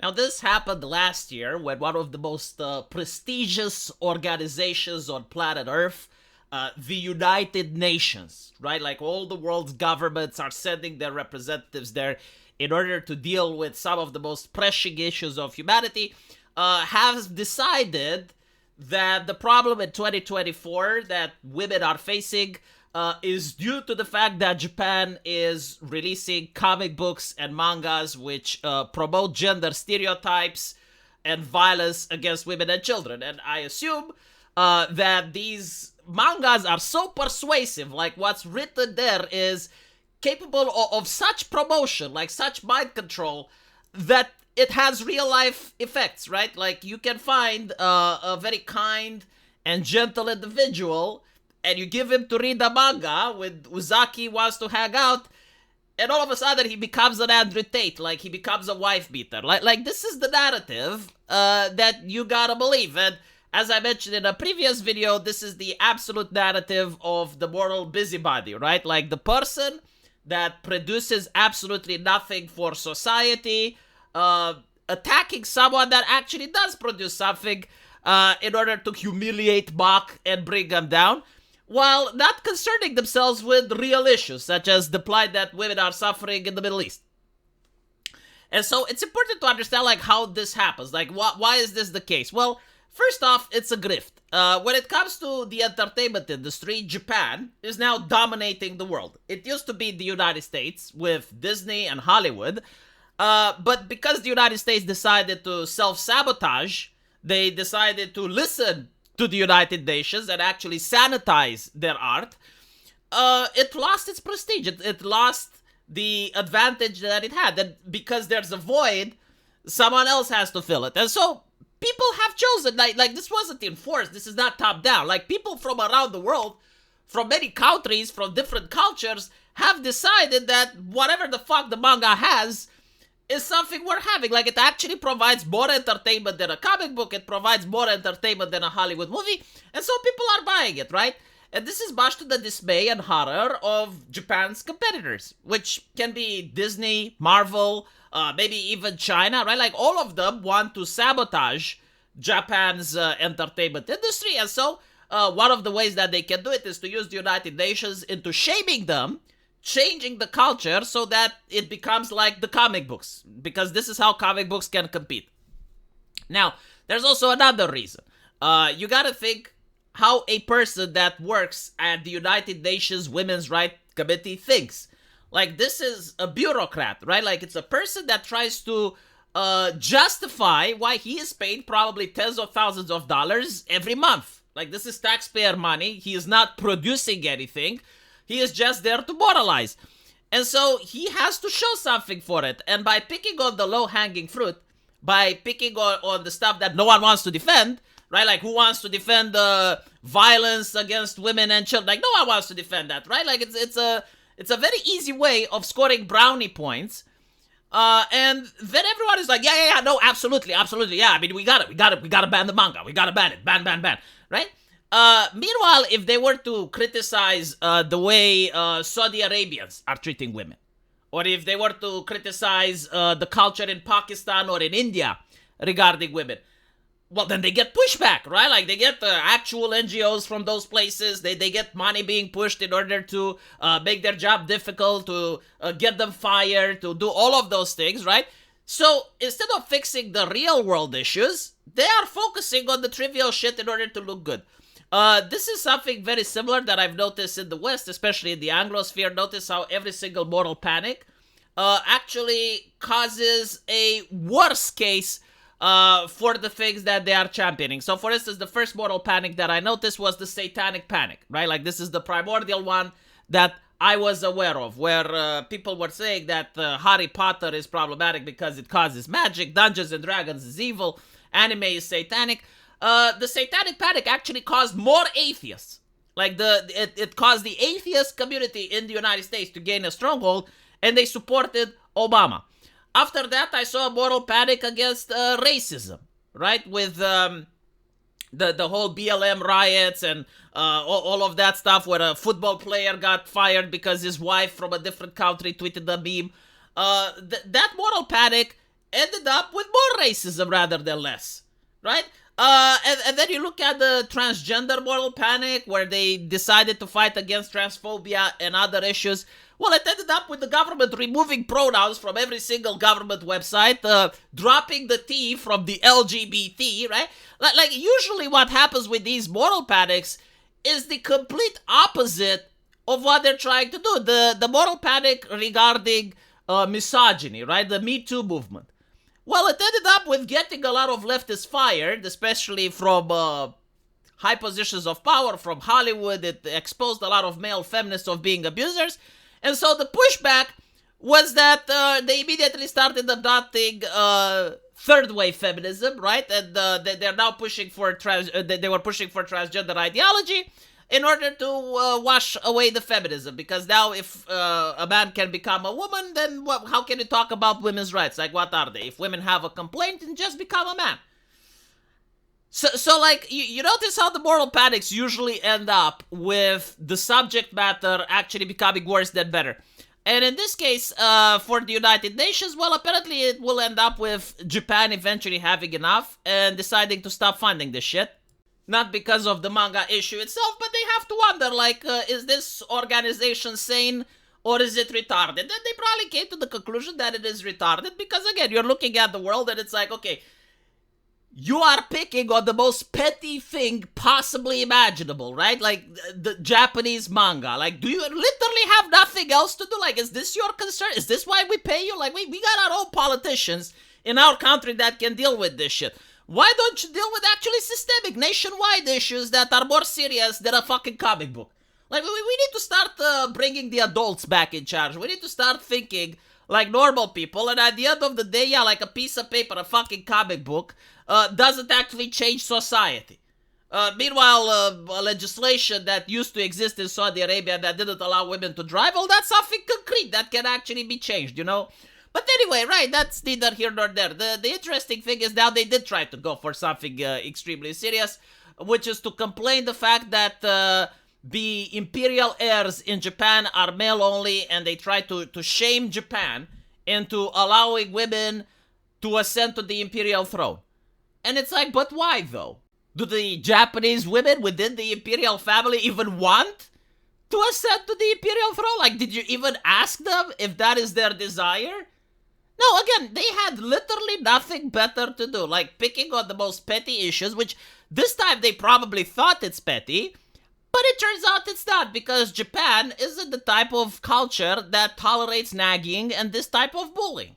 Now, this happened last year when one of the most prestigious organizations on planet Earth, the United Nations, right? Like all the world's governments are sending their representatives there in order to deal with some of the most pressing issues of humanity, has decided that the problem in 2024 that women are facing is due to the fact that Japan is releasing comic books and mangas which promote gender stereotypes and violence against women and children. And I assume that these mangas are so persuasive, like what's written there is capable of such promotion, like such mind control, that it has real life effects, right? Like you can find a very kind and gentle individual and you give him to read a manga with Uzaki wants to hang out, and all of a sudden he becomes an Andrew Tate, like he becomes a wife beater. Like this is the narrative that you gotta believe. And as I mentioned in a previous video, this is the absolute narrative of the moral busybody, right? Like the person that produces absolutely nothing for society, attacking someone that actually does produce something in order to humiliate, mock, and bring them down, while not concerning themselves with real issues, such as the plight that women are suffering in the Middle East. And so it's important to understand like how this happens. Like, why is this the case? Well, first off, it's a grift. When it comes to the entertainment industry, Japan is now dominating the world. It used to be the United States with Disney and Hollywood, but because the United States decided to self-sabotage, they decided to listen to the United Nations and actually sanitize their art. It lost its prestige. It lost the advantage that it had. And because there's a void, someone else has to fill it. And so people have chosen, like this wasn't enforced. This is not top down. Like people from around the world, from many countries, from different cultures, have decided that whatever the fuck the manga has is something worth having. Like it actually provides more entertainment than a comic book. It provides more entertainment than a Hollywood movie. And so people are buying it, right? And this is much to the dismay and horror of Japan's competitors, which can be Disney, Marvel, maybe even China, right? Like all of them want to sabotage Japan's entertainment industry. And so one of the ways that they can do it is to use the United Nations into shaming them, changing the culture so that it becomes like the comic books, because this is how comic books can compete. Now, there's also another reason. You gotta think how a person that works at the United Nations Women's Rights Committee thinks. Like, this is a bureaucrat, right? Like, it's a person that tries to justify why he is paid probably tens of thousands of dollars every month. Like, this is taxpayer money. He is not producing anything. He is just there to moralize. And so he has to show something for it. And by picking on the low-hanging fruit, by picking on the stuff that no one wants to defend, right? Like, who wants to defend the violence against women and children? Like, no one wants to defend that, right? Like, it's a very easy way of scoring brownie points. And then everyone is like, yeah, no, absolutely, yeah. I mean, we gotta ban the manga. We gotta ban it. Ban, right? Meanwhile, if they were to criticize the way Saudi Arabians are treating women, or if they were to criticize the culture in Pakistan or in India regarding women, well, then they get pushback, right? Like, they get actual NGOs from those places. They get money being pushed in order to make their job difficult, to get them fired, to do all of those things, right? So, instead of fixing the real world issues, they are focusing on the trivial shit in order to look good. This is something very similar that I've noticed in the West, especially in the Anglosphere. Notice how every single moral panic actually causes a worse case for the things that they are championing. So, for instance, the first moral panic that I noticed was the satanic panic, right? Like, this is the primordial one that I was aware of, where people were saying that Harry Potter is problematic because it causes magic, Dungeons and Dragons is evil, anime is satanic. The satanic panic actually caused more atheists. Like, it caused the atheist community in the United States to gain a stronghold, and they supported Obama. After that, I saw a moral panic against racism, right? With the whole BLM riots and all of that stuff, where a football player got fired because his wife from a different country tweeted a meme. That moral panic ended up with more racism rather than less, right? And then you look at the transgender moral panic, where they decided to fight against transphobia and other issues. Well, it ended up with the government removing pronouns from every single government website, dropping the T from the LGBT, right? Like usually what happens with these moral panics is the complete opposite of what they're trying to do. The moral panic regarding misogyny, right? The Me Too movement. Well, it ended up with getting a lot of leftists fired, especially from high positions of power, from Hollywood. It exposed a lot of male feminists of being abusers. And so the pushback was that they immediately started adopting third wave feminism, right? And they're now pushing for they were pushing for transgender ideology in order to wash away the feminism. Because now if a man can become a woman, then how can you talk about women's rights? Like, what are they? If women have a complaint, then just become a man. So like, you notice how the moral panics usually end up with the subject matter actually becoming worse than better. And in this case, for the United Nations, well, apparently it will end up with Japan eventually having enough and deciding to stop funding this shit. Not because of the manga issue itself, but they have to wonder, like, is this organization sane or is it retarded? And they probably came to the conclusion that it is retarded because, again, you're looking at the world and it's like, okay, you are picking on the most petty thing possibly imaginable, right? Like the Japanese manga. Like, do you literally have nothing else to do? Like, is this your concern? Is this why we pay you? Like, we got our own politicians in our country that can deal with this shit. Why don't you deal with actually systemic, nationwide issues that are more serious than a fucking comic book? Like, we need to start bringing the adults back in charge. We need to start thinking like normal people. And at the end of the day, yeah, like a piece of paper, a fucking comic book, doesn't actually change society. Meanwhile, legislation that used to exist in Saudi Arabia that didn't allow women to drive, well, that's something concrete that can actually be changed, you know? But anyway, right, that's neither here nor there. The interesting thing is now they did try to go for something extremely serious, which is to complain the fact that the imperial heirs in Japan are male only, and they try to shame Japan into allowing women to ascend to the imperial throne. And it's like, but why though? Do the Japanese women within the imperial family even want to ascend to the imperial throne? Like, did you even ask them if that is their desire? No, again, they had literally nothing better to do, like picking on the most petty issues, which this time they probably thought it's petty, but it turns out it's not, because Japan isn't the type of culture that tolerates nagging and this type of bullying.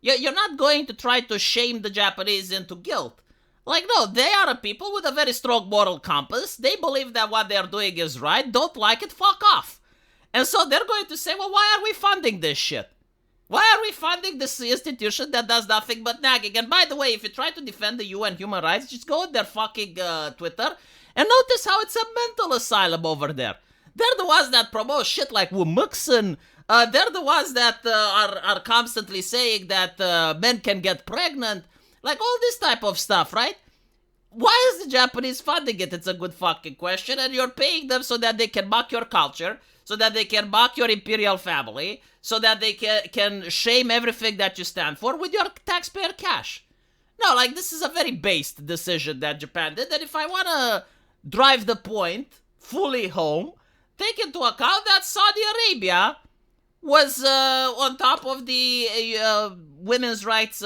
You're not going to try to shame the Japanese into guilt. Like, no, they are a people with a very strong moral compass. They believe that what they're doing is right. Don't like it, fuck off. And so they're going to say, well, why are we funding this shit? Why are we funding this institution that does nothing but nagging? And by the way, if you try to defend the UN human rights, just go on their fucking Twitter and notice how it's a mental asylum over there. They're the ones that promote shit like Wumuksen. They're the ones that are constantly saying that men can get pregnant. Like all this type of stuff, right? Why is the Japanese funding it? It's a good fucking question. And you're paying them so that they can mock your culture, so that they can mock your imperial family, so that they can shame everything that you stand for with your taxpayer cash. No, like, this is a very based decision that Japan did. And if I want to drive the point fully home, take into account that Saudi Arabia was on top of the Women's Rights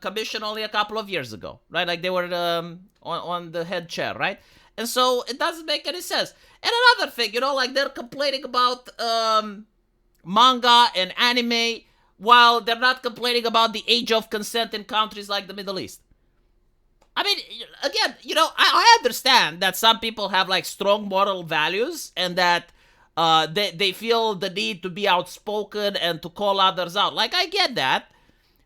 Commission only a couple of years ago, right? Like, they were on the head chair, right? And so it doesn't make any sense. And another thing, you know, like, they're complaining about manga and anime while they're not complaining about the age of consent in countries like the Middle East. I mean, again, you know, I understand that some people have, like, strong moral values and that they feel the need to be outspoken and to call others out. Like, I get that.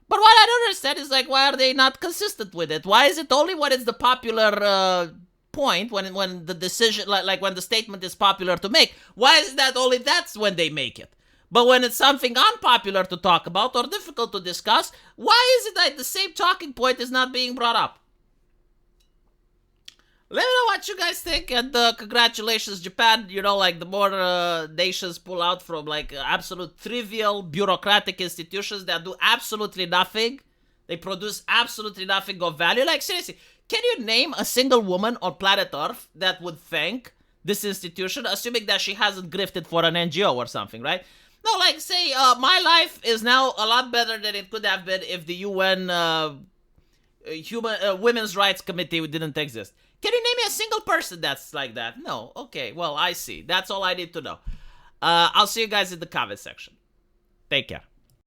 But what I don't understand is, like, why are they not consistent with it? Why is it only when it's the popular point, when the decision, like when the statement is popular to make, why is that only that's when they make it? But when it's something unpopular to talk about or difficult to discuss, why is it that the same talking point is not being brought up? Let me know what you guys think, and congratulations, Japan. You know, like, the more nations pull out from, like, absolute trivial bureaucratic institutions that do absolutely nothing They produce absolutely nothing of value. Like, seriously, can you name a single woman on planet Earth that would thank this institution, assuming that she hasn't grifted for an NGO or something, right? No, like, say, my life is now a lot better than it could have been if the UN Women's Rights Committee didn't exist. Can you name me a single person that's like that? No. Okay, well, I see. That's all I need to know. I'll see you guys in the comment section. Take care.